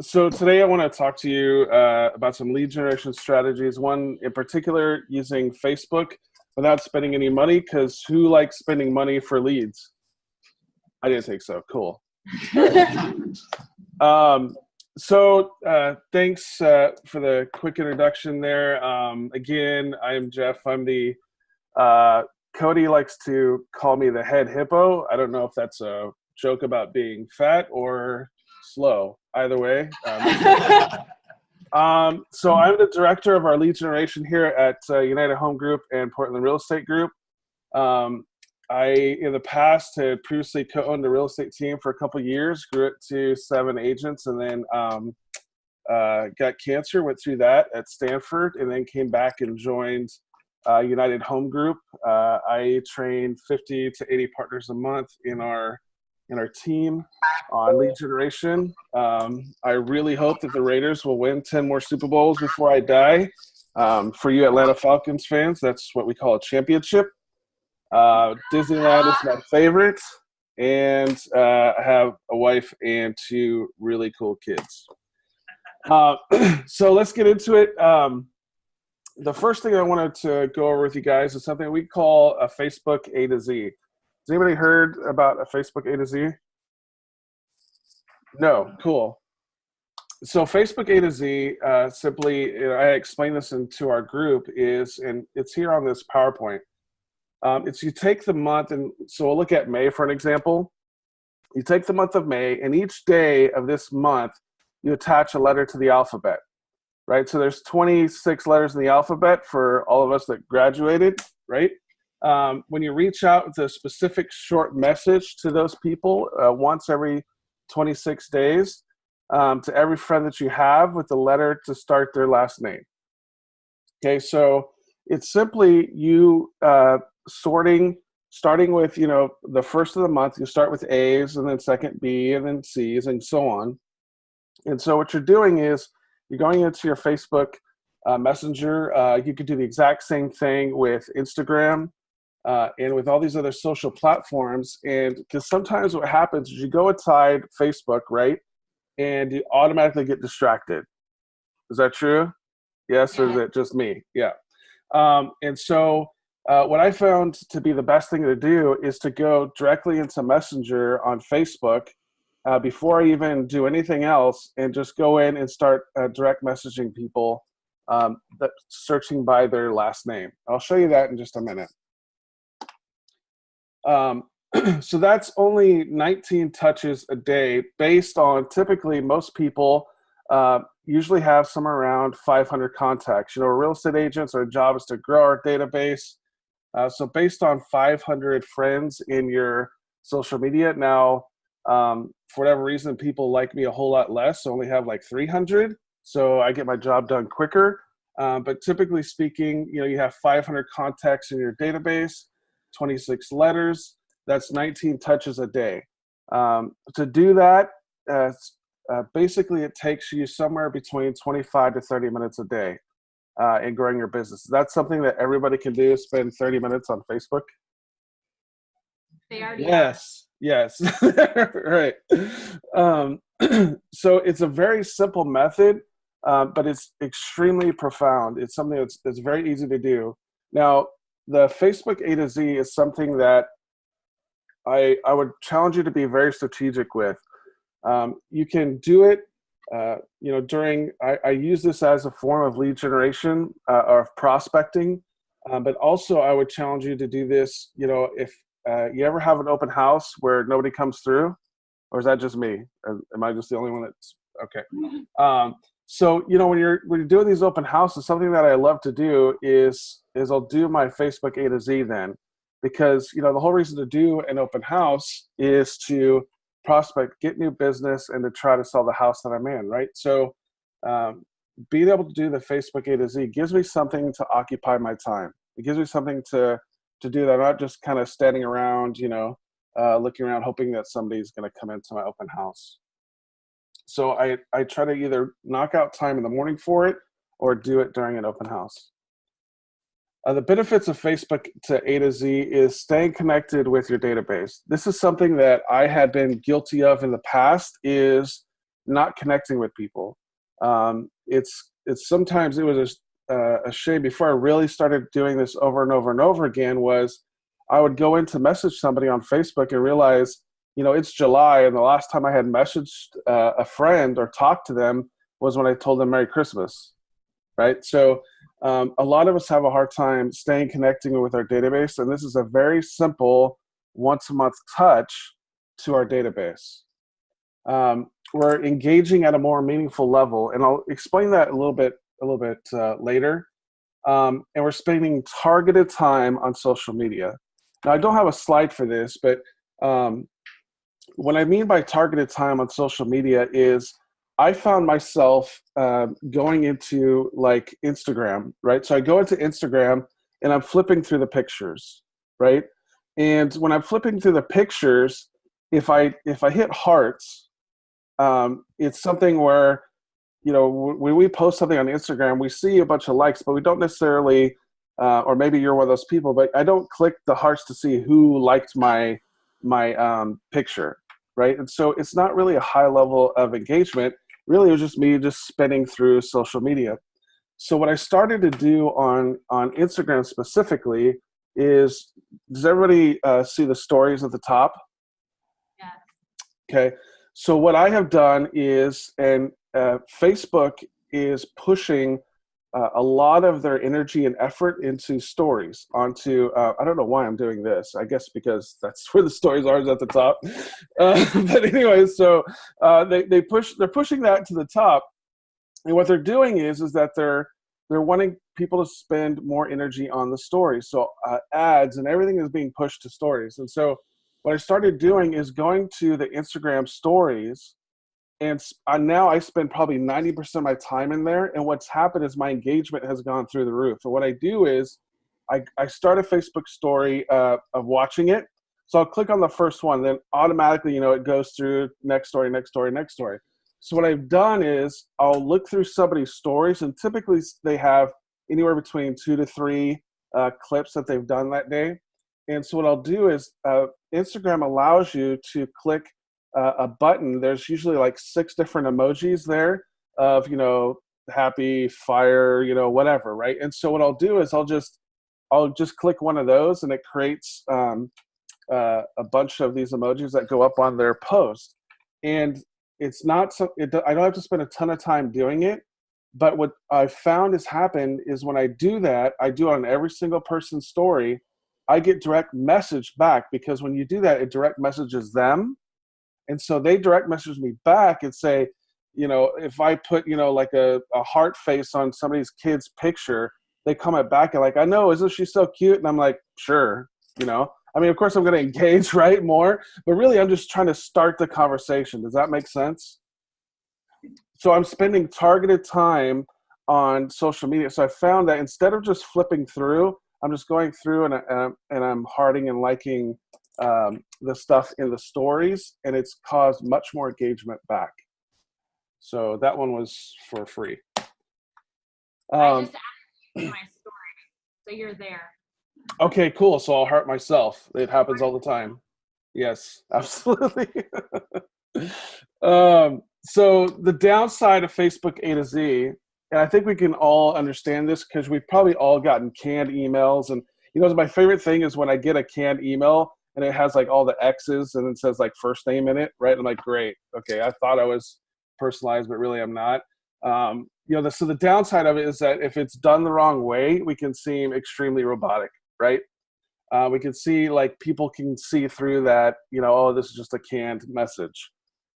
So today I want to talk to you about some lead generation strategies. One in particular, using Facebook without spending any money, because who likes spending money for leads? I didn't think so. Cool. Thanks for the quick introduction there. Again, I am Jeff. I'm the Cody likes to call me the head hippo. I don't know if that's a joke about being fat or slow. Either way. So I'm the director of our lead generation here at United Home Group and Portland Real Estate Group. I, in the past, had previously co-owned a real estate team for a couple of years, grew it to 7 agents, and then got cancer, went through that at Stanford, and then came back and joined United Home Group. I train 50 to 80 partners a month in our team on lead generation. I really hope that the Raiders will win 10 more Super Bowls before I die. For you Atlanta Falcons fans, that's what we call a championship. Disneyland is my favorite, and I have a wife and 2 really cool kids. So let's get into it. The first thing I wanted to go over with you guys is something we call a Facebook A to Z. Has anybody heard about a Facebook A to Z? No, cool. So Facebook A to Z, simply, I explained this into our group, and it's here on this PowerPoint. It's you take the month, and so we'll look at May for an example. You take the month of May, and each day of this month, you attach a letter to the alphabet, right? So there's 26 letters in the alphabet for all of us that graduated, right? When you reach out with a specific short message to those people once every 26 days, to every friend that you have with the letter to start their last name. Okay, so it's simply you starting with, the first of the month, you start with A's, and then second B, and then C's, and so on. And so what you're doing is you're going into your Facebook Messenger. You could do the exact same thing with Instagram and with all these other social platforms. And because sometimes what happens is you go inside Facebook, right, and you automatically get distracted. Is that true? Yes, or is it just me? Yeah. And so what I found to be the best thing to do is to go directly into Messenger on Facebook before I even do anything else, and just go in and start direct messaging people that searching by their last name. I'll show you that in just a minute. So that's only 19 touches a day based on typically most people usually have somewhere around 500 contacts. Real estate agents, our job is to grow our database. So based on 500 friends in your social media, now for whatever reason, people like me a whole lot less, so only have like 300. So I get my job done quicker. But typically speaking, you have 500 contacts in your database, 26 letters. That's 19 touches a day. To do that, basically it takes you somewhere between 25 to 30 minutes a day in growing your business. That's something that everybody can do, spend 30 minutes on Facebook. They already Yes. Right. So it's a very simple method, but it's extremely profound. It's something that's very easy to do. Now, the Facebook A to Z is something that I would challenge you to be very strategic with. You can do it, I use this as a form of lead generation or prospecting, but also I would challenge you to do this, if you ever have an open house where nobody comes through, or is that just me? Am I just the only one that's okay? So when you're doing these open houses, something that I love to do is I'll do my Facebook A to Z then, because the whole reason to do an open house is to prospect, get new business, and to try to sell the house that I'm in, right? So being able to do the Facebook A to Z gives me something to occupy my time. It gives me something to do that I'm not just kind of standing around, looking around hoping that somebody's going to come into my open house. So I try to either knock out time in the morning for it or do it during an open house. The benefits of Facebook to A to Z is staying connected with your database. This is something that I had been guilty of in the past, is not connecting with people. It's sometimes it was a shame before I really started doing this over and over and over again was I would go in to message somebody on Facebook and realize, it's July and the last time I had messaged a friend or talked to them was when I told them Merry Christmas, right? So a lot of us have a hard time staying connecting with our database, and this is a very simple once a month touch to our database. We're engaging at a more meaningful level, and I'll explain that a little bit later. And we're spending targeted time on social media. Now, I don't have a slide for this, but what I mean by targeted time on social media is I found myself going into like Instagram, right? So I go into Instagram and I'm flipping through the pictures, right? And when I'm flipping through the pictures, if I hit hearts, it's something where, when we post something on Instagram, we see a bunch of likes, but we don't necessarily, or maybe you're one of those people, but I don't click the hearts to see who liked my picture, right? And so it's not really a high level of engagement. Really, it was just me just spinning through social media. So what I started to do on Instagram specifically is, does everybody see the stories at the top? Yeah. Okay. So what I have done is, and Facebook is pushing a lot of their energy and effort into stories onto, I don't know why I'm doing this. I guess because that's where the stories are, is at the top. But anyway, so they're pushing that to the top. And what they're doing is that they're wanting people to spend more energy on the stories. So ads and everything is being pushed to stories. And so what I started doing is going to the Instagram stories, and now I spend probably 90% of my time in there. And what's happened is my engagement has gone through the roof. And what I do is I start a Facebook story of watching it. So I'll click on the first one, then automatically, it goes through next story, next story, next story. So what I've done is I'll look through somebody's stories, and typically they have anywhere between 2 to 3 clips that they've done that day. And so what I'll do is Instagram allows you to click a button. There's usually like 6 different emojis there of, happy, fire, whatever, right? And so what I'll do is I'll just click one of those, and it creates a bunch of these emojis that go up on their post. And it's not I don't have to spend a ton of time doing it, but what I found has happened is when I do that, I do it on every single person's story, I get direct message back, because when you do that, it direct messages them. And so they direct message me back and say, if I put, like a heart face on somebody's kid's picture, they comment back and like, I know, isn't she so cute? And I'm like, sure, I mean, of course I'm going to engage, right, more, but really I'm just trying to start the conversation. Does that make sense? So I'm spending targeted time on social media. So I found that instead of just flipping through, I'm just going through and I'm hearting and liking the stuff in the stories, and it's caused much more engagement back. So that one was for free. I just added you to my story, so you're there. Okay, cool. So I'll heart myself. It happens all the time. Yes, absolutely. So the downside of Facebook A to Z, and I think we can all understand this because we've probably all gotten canned emails. And my favorite thing is when I get a canned email and it has like all the X's and it says like first name in it, right? I'm like, great. Okay, I thought I was personalized, but really I'm not. So the downside of it is that if it's done the wrong way, we can seem extremely robotic, right? We can see like people can see through that, oh, this is just a canned message.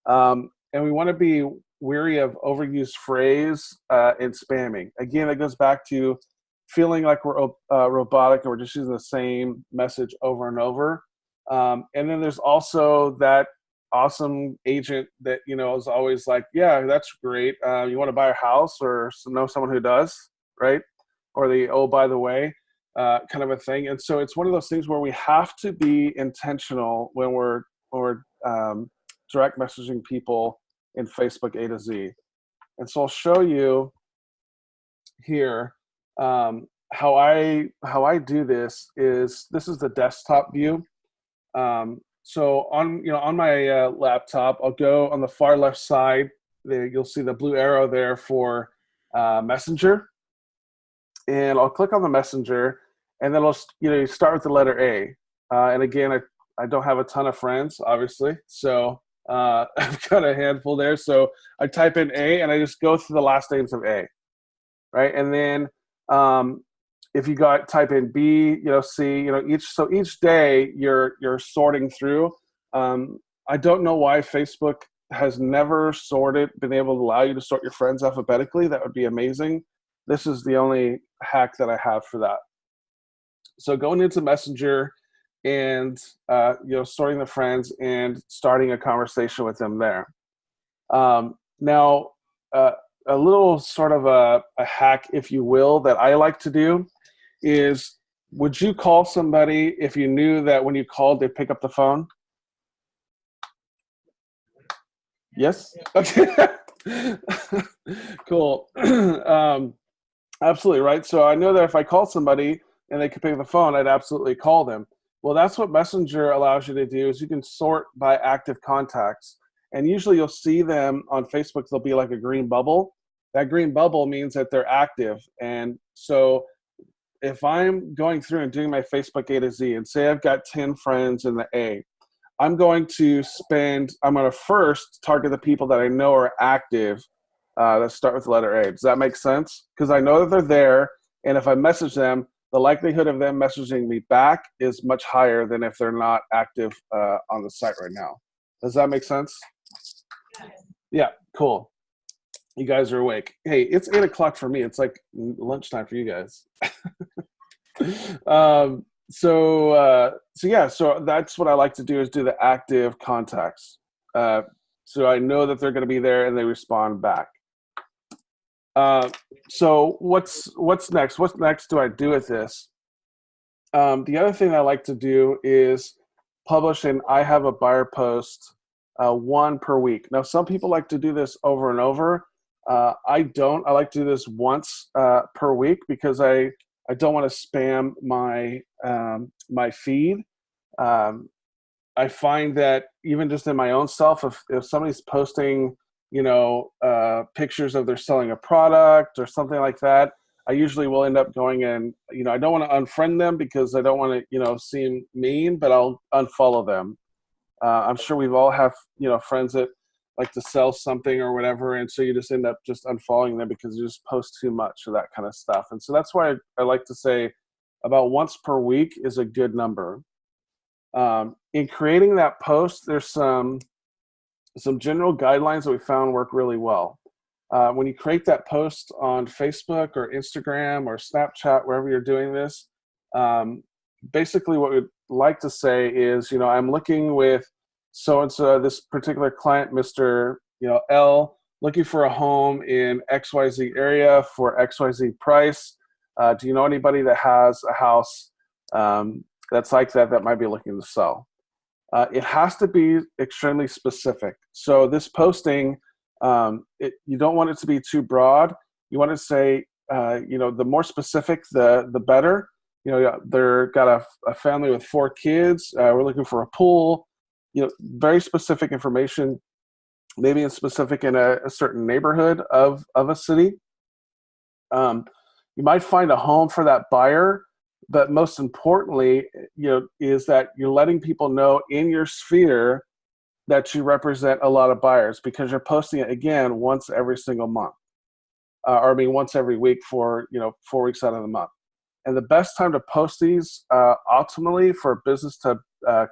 And we want to be wary of overused phrase and spamming. Again, it goes back to feeling like we're robotic and we're just using the same message over and over. And then there's also that awesome agent that, is always like, yeah, that's great. You want to buy a house or know someone who does, right? Or the, oh, by the way, kind of a thing. And so it's one of those things where we have to be intentional when we're direct messaging people in Facebook A to Z. And so I'll show you here how I do this is the desktop view. So on my laptop, I'll go on the far left side there you'll see the blue arrow there for Messenger, and I'll click on the Messenger, and then you start with the letter A. And again, I don't have a ton of friends, obviously, so I've got a handful there. So I type in A, and I just go through the last names of A, right? And then if you type in B, C, each day you're sorting through. I don't know why Facebook has never been able to allow you to sort your friends alphabetically. That would be amazing. This is the only hack that I have for that. So going into Messenger and sorting the friends and starting a conversation with them there. Now, a little sort of a hack, if you will, that I like to do is, would you call somebody if you knew that when you called they'd pick up the phone? Yes? Okay. Cool. Absolutely, right? So I know that if I call somebody and they could pick up the phone, I'd absolutely call them. Well, that's what Messenger allows you to do, is you can sort by active contacts. And usually you'll see them on Facebook, they'll be like a green bubble. That green bubble means that they're active. And so if I'm going through and doing my Facebook A to Z, and say I've got 10 friends in the A, I'm going to first target the people that I know are active that start with the letter A. Does that make sense? Because I know that they're there, and if I message them, the likelihood of them messaging me back is much higher than if they're not active on the site right now. Does that make sense? Yeah, cool. You guys are awake. Hey, it's 8 o'clock for me. It's like lunchtime for you guys. So that's what I like to do, is do the active contacts. So I know that they're going to be there and they respond back. So what's next? What next do I do with this? The other thing I like to do is publish an I have a buyer post, one per week. Now, some people like to do this over and over. I don't. I like to do this once per week, because I don't want to spam my feed. I find that even just in my own self, if somebody's posting, pictures of they're selling a product or something like that, I usually will end up going and, I don't want to unfriend them because I don't want to, seem mean, but I'll unfollow them. I'm sure we've all have, friends that like to sell something or whatever, and so you just end up just unfollowing them because you just post too much of that kind of stuff. And so that's why I like to say about once per week is a good number. In creating that post, there's some general guidelines that we found work really well. When you create that post on Facebook or Instagram or Snapchat, wherever you're doing this, basically what we'd like to say is, I'm looking with so-and-so, this particular client, Mr. L, looking for a home in XYZ area for XYZ price. Do you know anybody that has a house that's like that might be looking to sell? It has to be extremely specific. So this posting, you don't want it to be too broad. You want to say, the more specific, the better. They're got a family with 4 kids. We're looking for a pool. Very specific information, maybe in a certain neighborhood of a city. You might find a home for that buyer, but most importantly, is that you're letting people know in your sphere that you represent a lot of buyers, because you're posting it again once every single month, once every week for 4 weeks out of the month. And the best time to post these, optimally for business to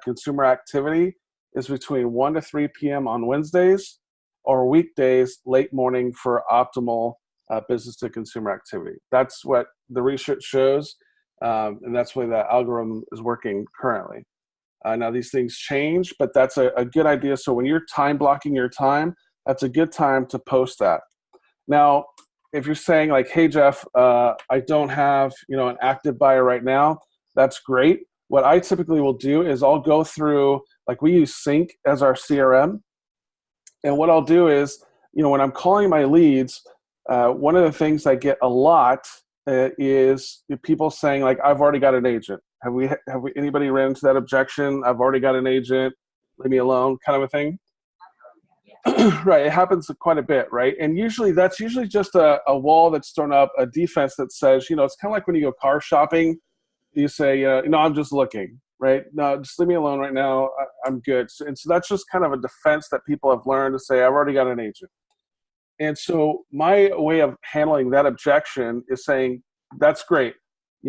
consumer activity, is between 1 to 3 p.m. on Wednesdays, or weekdays late morning for optimal business to consumer activity. That's what the research shows. And that's why the algorithm is working currently. Now these things change, but that's a good idea. So when you're time blocking your time, that's a good time to post that. Now, if you're saying like, hey, Jeff, I don't have, an active buyer right now, that's great. What I typically will do is I'll go through, like we use Sync as our CRM. And what I'll do is, when I'm calling my leads, one of the things I get a lot is people saying like, I've already got an agent. Have we anybody ran into that objection? I've already got an agent, leave me alone, kind of a thing. Right, it happens quite a bit, right? And usually that's usually just a wall that's thrown up, a defense that says, it's kind of like when you go car shopping, you say, I'm just looking, right? No, just leave me alone right now. I'm good. And so that's just kind of a defense that people have learned to say, I've already got an agent. And so my way of handling that objection is saying, that's great.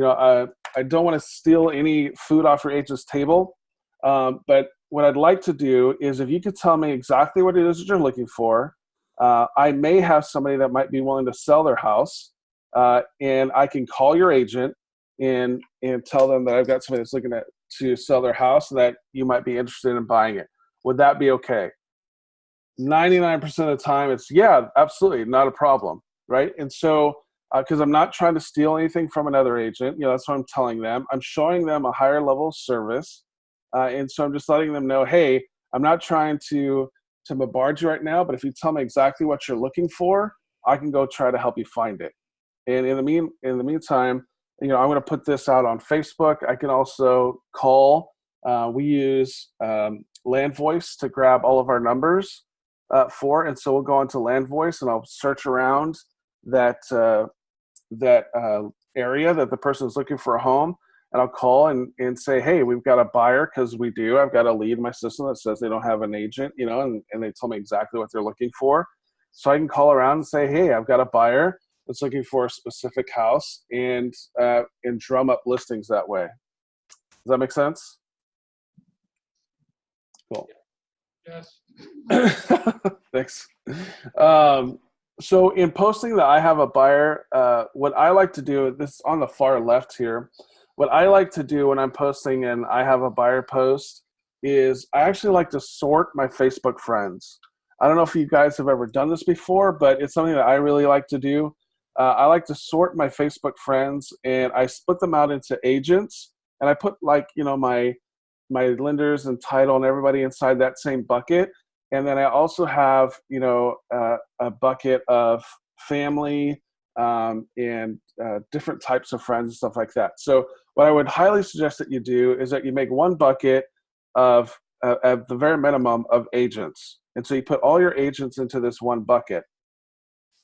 I don't want to steal any food off your agent's table. But what I'd like to do is if you could tell me exactly what it is that you're looking for, I may have somebody that might be willing to sell their house, and I can call your agent and tell them that I've got somebody that's looking to sell their house and that you might be interested in buying it. Would that be okay? 99% of the time it's, yeah, absolutely, not a problem, right? And so because I'm not trying to steal anything from another agent, that's what I'm telling them. I'm showing them a higher level of service. And so I'm just letting them know, hey, I'm not trying to bombard you right now, but if you tell me exactly what you're looking for, I can go try to help you find it. And in the meantime, I'm going to put this out on Facebook. I can also call. We use Land Voice to grab all of our numbers and so we'll go into Land Voice and I'll search around that area that the person is looking for a home. And I'll call and say, hey, we've got a buyer, because we do. I've got a lead in my system that says they don't have an agent, and they tell me exactly what they're looking for. So I can call around and say, hey, I've got a buyer that's looking for a specific house, and drum up listings that way. Does that make sense? Cool. Yes. Thanks. So in posting that I have a buyer, what I like to do, this is on the far left here, what I like to do when I'm posting and I have a buyer post is I actually like to sort my Facebook friends. I don't know if you guys have ever done this before, but it's something that I really like to do. I like to sort my Facebook friends, and I split them out into agents, and I put my lenders and title and everybody inside that same bucket. And then I also have, a bucket of family and different types of friends and stuff like that. So what I would highly suggest that you do is that you make one bucket of, at the very minimum, of agents. And so you put all your agents into this one bucket.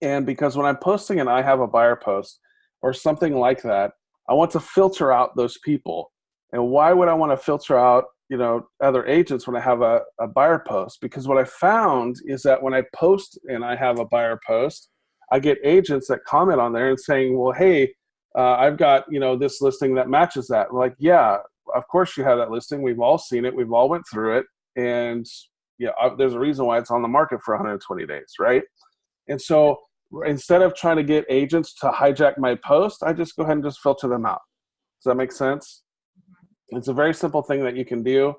And because when I'm posting and I have a buyer post or something like that, I want to filter out those people. And why would I want to filter out other agents when I have a buyer post? Because what I found is that when I post and I have a buyer post, I get agents that comment on there and saying, well, hey, I've got, this listing that matches that. I'm like, yeah, of course you have that listing. We've all seen it. We've all went through it. And there's a reason why it's on the market for 120 days, right? And so instead of trying to get agents to hijack my post, I just go ahead and just filter them out. Does that make sense? It's a very simple thing that you can do.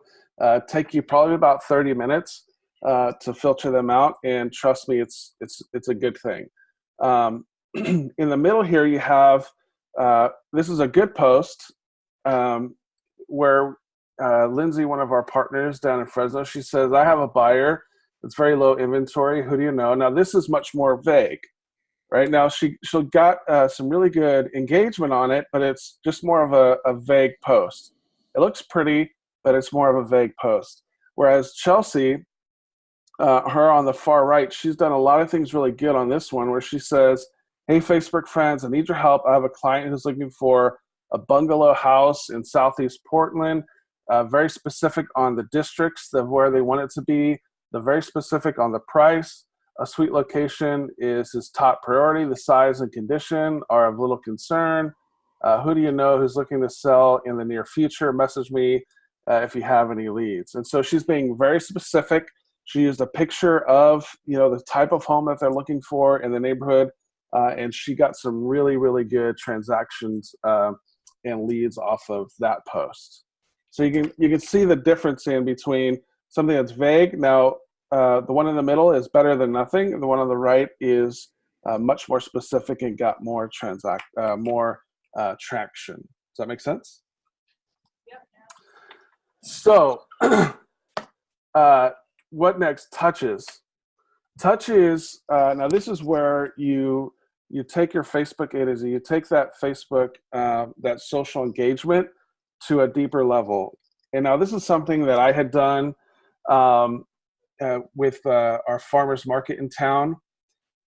Take you probably about 30 minutes to filter them out, and trust me, it's a good thing. In the middle here, you have this is a good post where Lindsay, one of our partners down in Fresno, she says, I have a buyer that's very low inventory. Who do you know? Now, this is much more vague. Right now, she got some really good engagement on it, but it's just more of a vague post. It looks pretty, but it's more of a vague post. Whereas Chelsea, her on the far right, she's done a lot of things really good on this one, where she says, hey, Facebook friends, I need your help. I have a client who's looking for a bungalow house in Southeast Portland, very specific on the districts of where they want it to be. They're very specific on the price. A suite location is his top priority. The size and condition are of little concern. Who do you know who's looking to sell in the near future? Message me if you have any leads. And so she's being very specific. She used a picture of the type of home that they're looking for in the neighborhood, and she got some really, really good transactions and leads off of that post. So you can see the difference in between something that's vague. Now, the one in the middle is better than nothing. The one on the right is much more specific and got more traction. Does that make sense? Yep. So what next? Touches. Touches, now this is where you take your Facebook A to Z, you take that Facebook, that social engagement to a deeper level. And now this is something that I had done with our farmers market in town,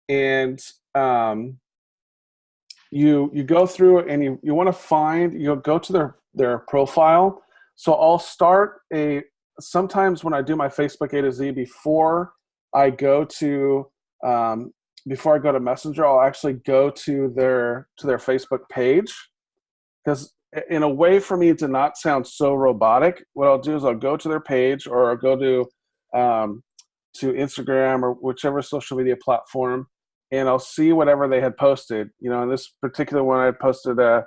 and you go through and you want to find, you go to their profile. So I'll start sometimes when I do my Facebook A to Z, I go to before I go to Messenger, I'll actually go to their Facebook page, because in a way for me to not sound so robotic, what I'll do is I'll go to their page, or I'll go to Instagram or whichever social media platform, and I'll see whatever they had posted. In this particular one, I had posted a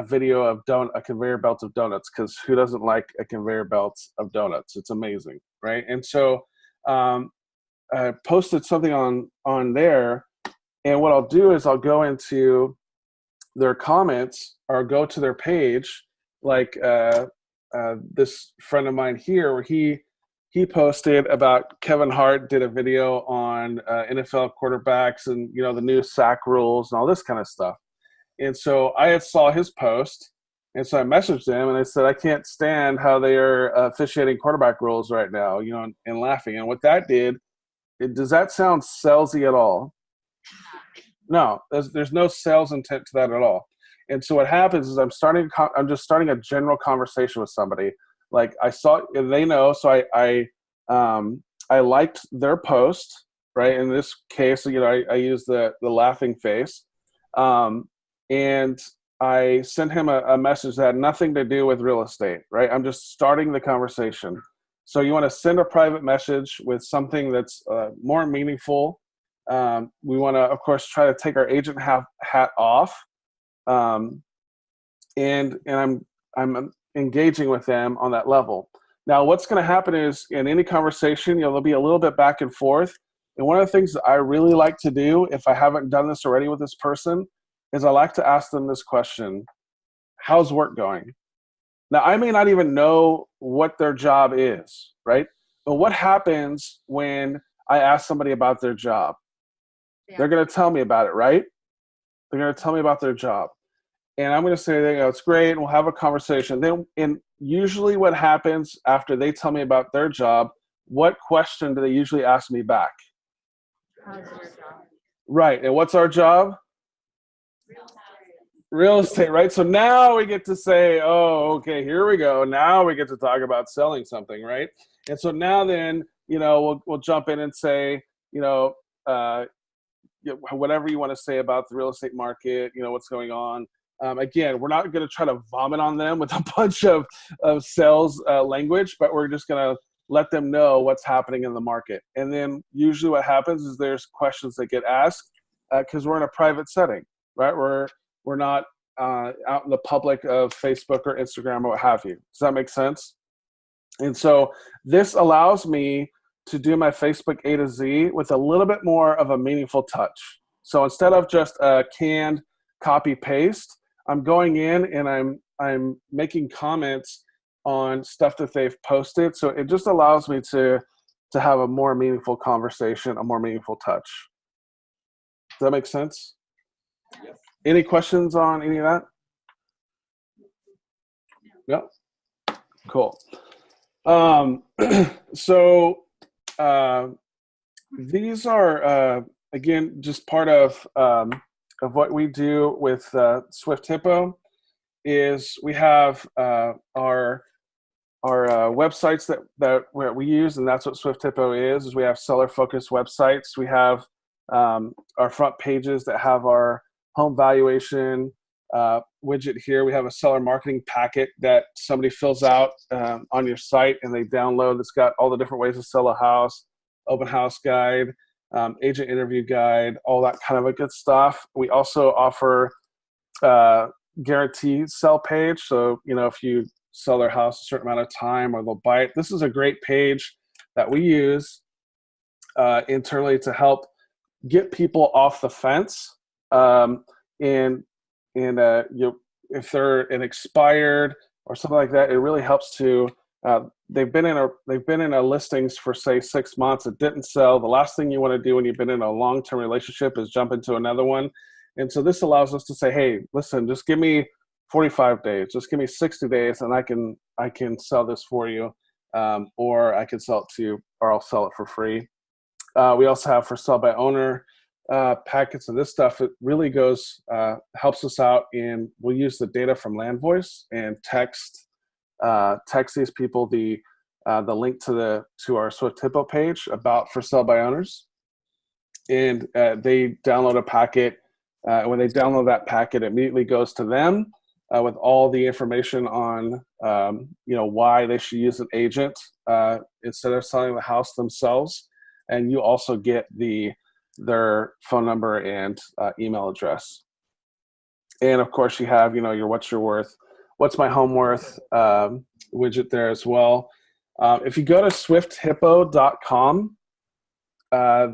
video of a conveyor belt of donuts, because who doesn't like a conveyor belt of donuts? It's amazing, right? And so I posted something on there, and what I'll do is I'll go into their comments or go to their page, like this friend of mine here, where he posted about Kevin Hart did a video on NFL quarterbacks and the new sack rules and all this kind of stuff. And so I had saw his post, and so I messaged him and I said, I can't stand how they are officiating quarterback rules right now, and laughing. And what that did, does that sound salesy at all? No, there's no sales intent to that at all. And so what happens is I'm just starting a general conversation with somebody. Like I saw, they know, so I liked their post, right? In this case, I used the laughing face, and I sent him a message that had nothing to do with real estate, right? I'm just starting the conversation. So you want to send a private message with something that's more meaningful. We want to, of course, try to take our agent hat off, and I'm engaging with them on that level. Now, what's going to happen is in any conversation, there'll be a little bit back and forth. And one of the things that I really like to do, if I haven't done this already with this person, is I like to ask them this question: how's work going? Now, I may not even know what their job is, right? But what happens when I ask somebody about their job? Yeah. They're going to tell me about it, right? They're going to tell me about their job. And I'm going to say, it's great, and we'll have a conversation. Then, and usually what happens after they tell me about their job, what question do they usually ask me back? How's your job? Right. And what's our job? Real estate, right? So now we get to say, oh, okay, here we go. Now we get to talk about selling something, right? And so now then, we'll jump in and say, whatever you want to say about the real estate market, what's going on. Again, we're not going to try to vomit on them with a bunch of sales language, but we're just going to let them know what's happening in the market. And then usually what happens is there's questions that get asked because we're in a private setting, right? We're not out in the public of Facebook or Instagram or what have you. Does that make sense? And so this allows me to do my Facebook A to Z with a little bit more of a meaningful touch. So instead of just a canned copy paste, I'm going in and I'm making comments on stuff that they've posted. So it just allows me to have a more meaningful conversation, a more meaningful touch. Does that make sense? Yes. Any questions on any of that? Yep. Cool. So these are again just part of what we do with Swift Hippo. Is we have our websites that we use, and that's what Swift Hippo is we have seller focused websites. We have our front pages that have our home valuation widget here. We have a seller marketing packet that somebody fills out on your site and they download. It's got all the different ways to sell a house, open house guide, agent interview guide, all that kind of a good stuff. We also offer guaranteed sell page. So, if you sell their house a certain amount of time or they'll buy it, this is a great page that we use internally to help get people off the fence. And if they're an expired or something like that, it really helps to. They've been in a listings for say 6 months. It didn't sell. The last thing you want to do when you've been in a long-term relationship is jump into another one. And so this allows us to say, hey, listen, just give me 45 days, just give me 60 days, and I can sell this for you. or I could sell it to you, or I'll sell it for free. We also have for sale by owner packets, and this stuff, it really goes, helps us out in, we'll use the data from LandVoice and text these people the link to our Swift Hippo page about for sale by owners, and they download a packet. When they download that packet, it immediately goes to them with all the information on why they should use an agent instead of selling the house themselves. And you also get their phone number and email address. And of course, you have your what's your worth, what's my home worth widget there as well. If you go to swifthippo.com,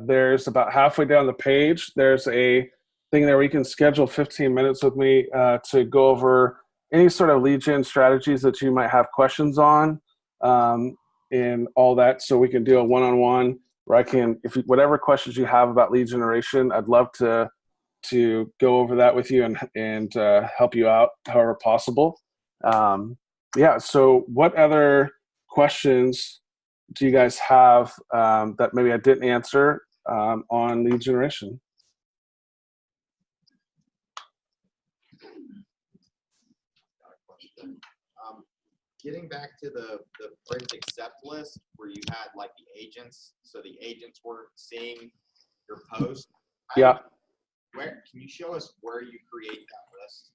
there's about halfway down the page, there's a thing there where you can schedule 15 minutes with me to go over any sort of lead gen strategies that you might have questions on and all that. So we can do a one-on-one where I can, whatever questions you have about lead generation, I'd love to go over that with you and help you out however possible. So what other questions do you guys have that maybe I didn't answer on lead generation? Getting back to the friends accept list where you had like the agents, so the agents weren't seeing your post. Yeah. Where can you show us where you create that list?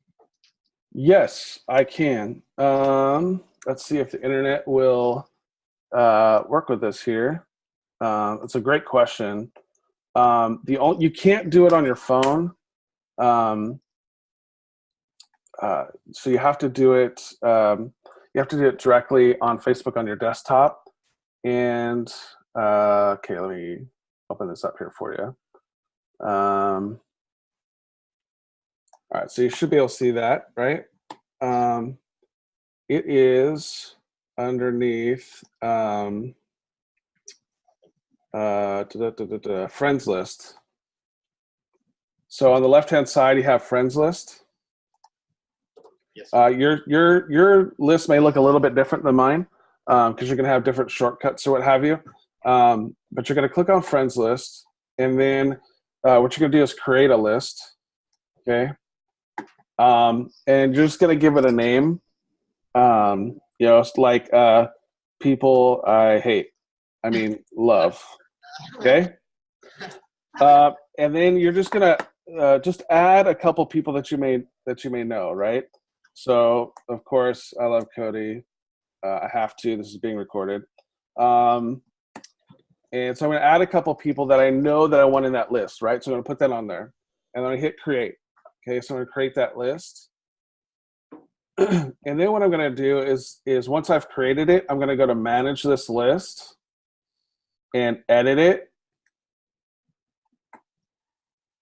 Yes, I can. Let's see if the internet will work with this here. It's a great question. You can't do it on your phone. So you have to do it. You have to do it directly on Facebook on your desktop. And okay, let me open this up here for you. All right, so you should be able to see that, right? It is underneath friends list. So on the left-hand side, you have friends list. Yes. Your list may look a little bit different than mine because you're going to have different shortcuts or what have you. But you're going to click on friends list, and then what you're going to do is create a list. Okay. And you're just going to give it a name. It's like people I hate. I mean, love. Okay. And then you're just going to just add a couple people that you may know, right? So, of course, I love Cody. I have to. This is being recorded. And so I'm going to add a couple people that I know that I want in that list, right? So I'm going to put that on there. And then I hit create. Okay, so I'm going to create that list. And then what I'm going to do is once I've created it, I'm going to go to manage this list and edit it.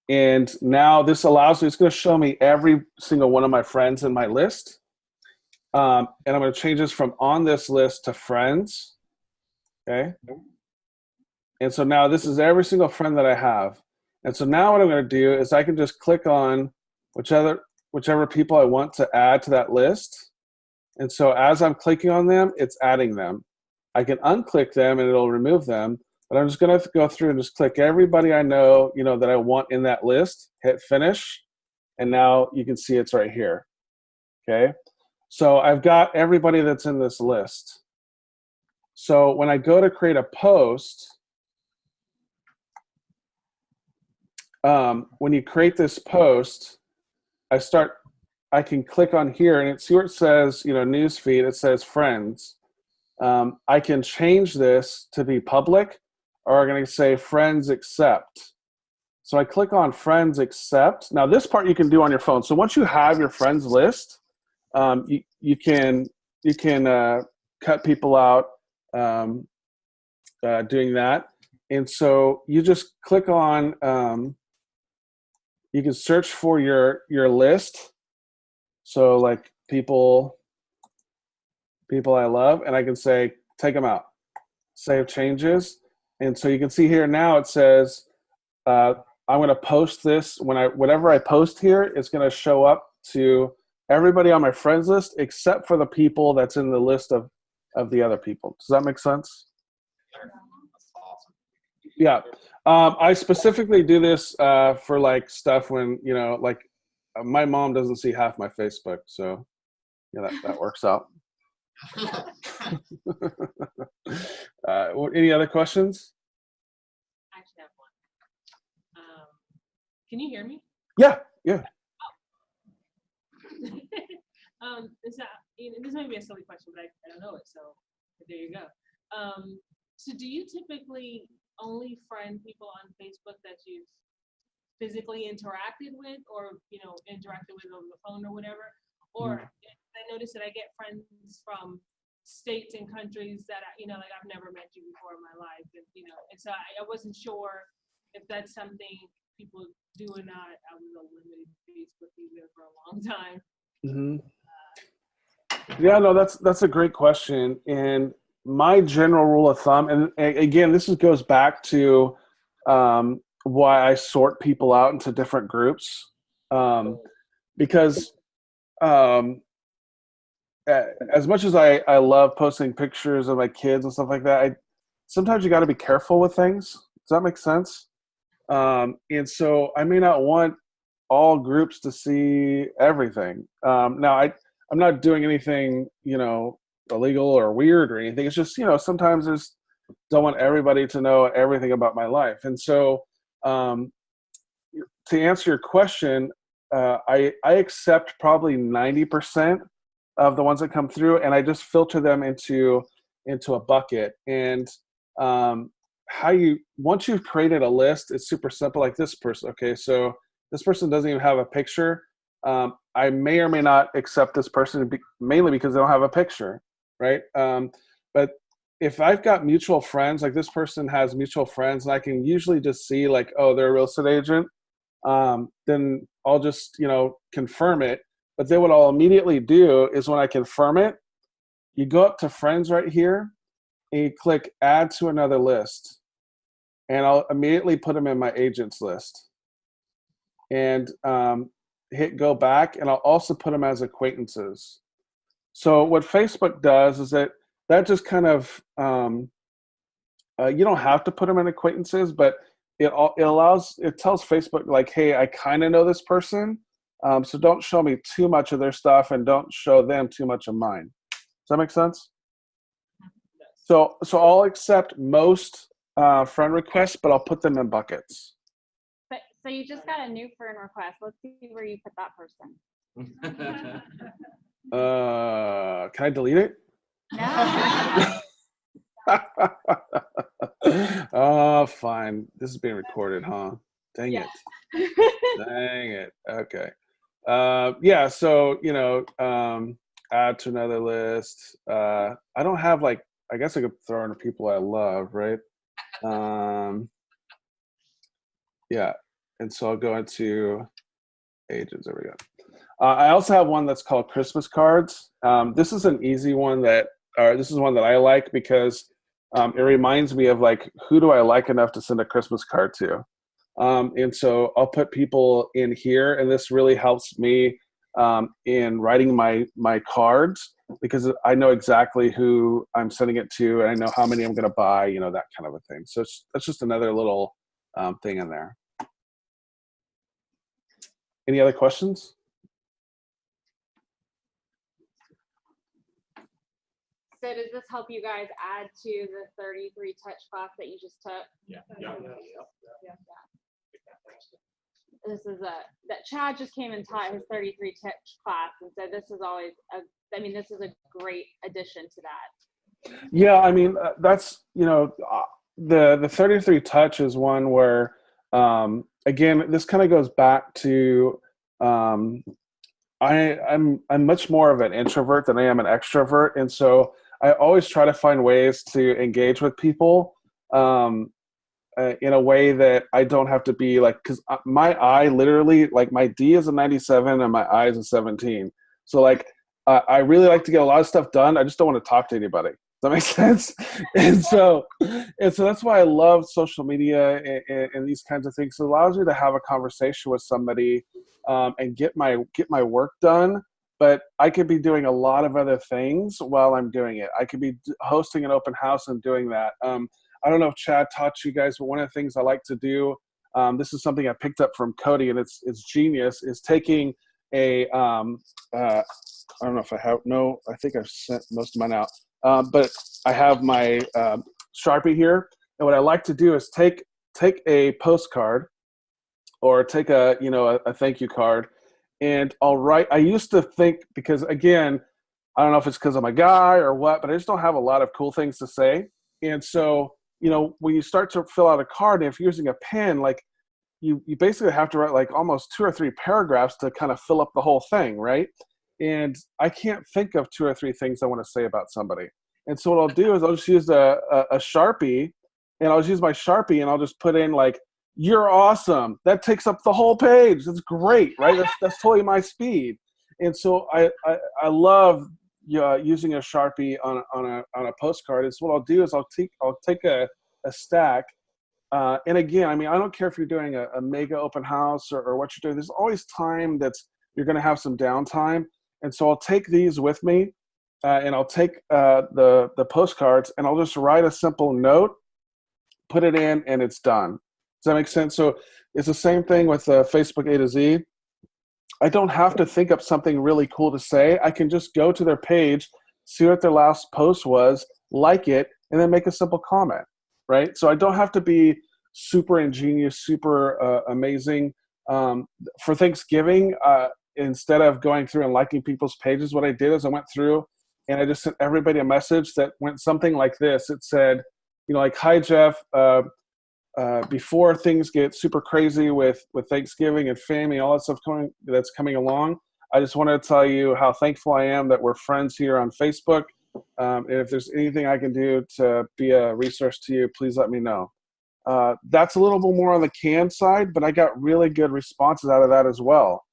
And now this allows me, it's going to show me every single one of my friends in my list. And I'm going to change this from on this list to friends. Okay. And so now this is every single friend that I have. And so now what I'm going to do is I can just click on whichever people I want to add to that list. And so as I'm clicking on them, it's adding them. I can unclick them and it'll remove them. But I'm just going to go through and just click everybody I know, that I want in that list, hit finish, and now you can see it's right here. Okay. So I've got everybody that's in this list. So when I go to create a post, when you create this post, I can click on here and see where it says, news feed, it says friends. I can change this to be public, or I'm going to say friends accept. So I click on friends accept. Now this part you can do on your phone. So once you have your friends list, you can cut people out doing that. And so you just click on, you can search for your list. So like people I love, and I can say, take them out, save changes. And so you can see here now it says, I'm going to post this. Whatever I post here, it's going to show up to everybody on my friends list except for the people that's in the list of of the other people. Does that make sense? That's awesome. Yeah. I specifically do this for like stuff when, you know, like my mom doesn't see half my Facebook. So yeah, that works out. Any other questions? I actually have one. Can you hear me? Yeah. Yeah. This might be a silly question, but I don't know it, so there you go. So do you typically only friend people on Facebook that you've physically interacted with, or interacted with over the phone or whatever? Or I notice that I get friends from states and countries that like I've never met you before in my life, and so I wasn't sure if that's something people do or not. I was a limited Facebook user for a long time. Mm-hmm. Yeah, no, that's a great question. And my general rule of thumb, and again, goes back to why I sort people out into different groups, because as much as I love posting pictures of my kids and stuff like that, sometimes you got to be careful with things. Does that make sense? And so I may not want all groups to see everything. Now, I'm not doing anything, illegal or weird or anything. It's just, sometimes don't want everybody to know everything about my life. And so to answer your question, I accept probably 90% of the ones that come through, and I just filter them into a bucket. And once you've created a list, it's super simple. Like this person, okay, so this person doesn't even have a picture. I may or may not accept this person mainly because they don't have a picture, right? But if I've got mutual friends, like this person has mutual friends, and I can usually just see like, oh, they're a real estate agent, then I'll just, confirm it. But then what I'll immediately do is when I confirm it, you go up to friends right here, and you click add to another list. And I'll immediately put them in my agents list. And hit go back, and I'll also put them as acquaintances. So what Facebook does is that just kind of you don't have to put them in acquaintances, but it tells Facebook like, hey, I kind of know this person, so don't show me too much of their stuff and don't show them too much of mine. Does that make sense? So I'll accept most friend requests, but I'll put them in buckets. So you just got a new friend request. Let's see where you put that person. Can I delete it? No. Oh, fine. This is being recorded, huh? Dang Yeah. it. Dang it. Okay. Yeah, so, add to another list. I don't have I guess I could throw in people I love, right? Yeah. And so I'll go into agents. There we go. I also have one that's called Christmas cards. This is an easy one this is one that I like because it reminds me of who do I like enough to send a Christmas card to? And so I'll put people in here, and this really helps me in writing my cards because I know exactly who I'm sending it to, and I know how many I'm going to buy, that kind of a thing. So that's just another little thing in there. Any other questions? So does this help you guys add to the 33 touch class that you just took? Yeah. This is that Chad just came and taught his 33 touch class, and so this is always this is a great addition to that. Yeah, I mean that's the 33 touch is one where again this kind of goes back to I'm much more of an introvert than I am an extrovert, and so I always try to find ways to engage with people in a way that I don't have to be because my I literally my D is a 97 and my I is a 17. So I really like to get a lot of stuff done. I just don't want to talk to anybody. Does that make sense? and so that's why I love social media and these kinds of things. It allows me to have a conversation with somebody and get my work done but I could be doing a lot of other things while I'm doing it. I could be hosting an open house and doing that. I don't know if Chad taught you guys, but one of the things I like to do, this is something I picked up from Cody, and it's genius, is taking a, I don't know if I have, no, I think I've sent most of mine out, but I have my Sharpie here. And what I like to do is take a postcard or take a, you know, a thank you card, and I'll write. I used to think, because again, I don't know if it's because I'm a guy or what, but I just don't have a lot of cool things to say. And so, you know, when you start to fill out a card, and if you're using a pen, like you basically have to write like almost 2 or 3 paragraphs to kind of fill up the whole thing, right? And I can't think of 2 or 3 things I want to say about somebody. And so what I'll do is I'll just use a Sharpie, and I'll just use my Sharpie, and I'll just put in like, "You're awesome." That takes up the whole page. That's great, right? That's totally my speed. And so I love using a Sharpie on a postcard. And so what I'll do is I'll take a stack. And again, I mean, I don't care if you're doing a mega open house or what you're doing. There's always time you're going to have some downtime. And so I'll take these with me, and I'll take the postcards, and I'll just write a simple note, put it in, and it's done. Does that make sense? So it's the same thing with Facebook A to Z. I don't have to think up something really cool to say. I can just go to their page, see what their last post was, like it, and then make a simple comment, right? So I don't have to be super ingenious, super amazing. For Thanksgiving, instead of going through and liking people's pages, what I did is I went through and I just sent everybody a message that went something like this. It said, you know, like, "Hi, Jeff. Before things get super crazy with Thanksgiving and family, all that stuff that's coming along, I just wanted to tell you how thankful I am that we're friends here on Facebook. And if there's anything I can do to be a resource to you, please let me know." That's a little bit more on the canned side, but I got really good responses out of that as well.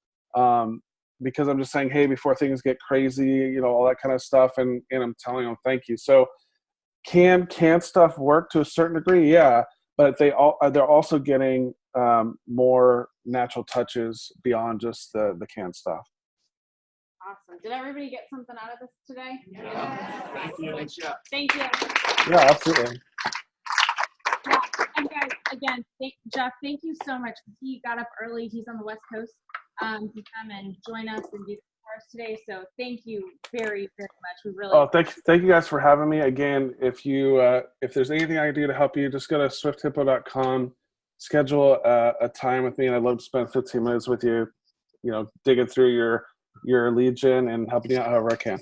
Because I'm just saying, hey, before things get crazy, you know, all that kind of stuff, and I'm telling them thank you. So can stuff work to a certain degree? Yeah, but they're also getting more natural touches beyond just the canned stuff. Awesome. Did everybody get something out of this today? Thank you. Thanks, Jeff. Thank you. Yeah, absolutely. Yeah, and guys, again, Jeff, thank you so much. He got up early. He's on the West Coast to come and join us and do the course today. So thank you very, very much. We really. Oh, thank you guys for having me. Again, if there's anything I can do to help you, just go to swifthippo.com, schedule a time with me, and I'd love to spend 15 minutes with you, you know, digging through your lead gen and helping you out however I can.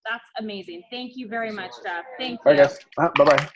That's amazing. Thank you very much, Jeff. Thank you. All right, guys. Bye-bye.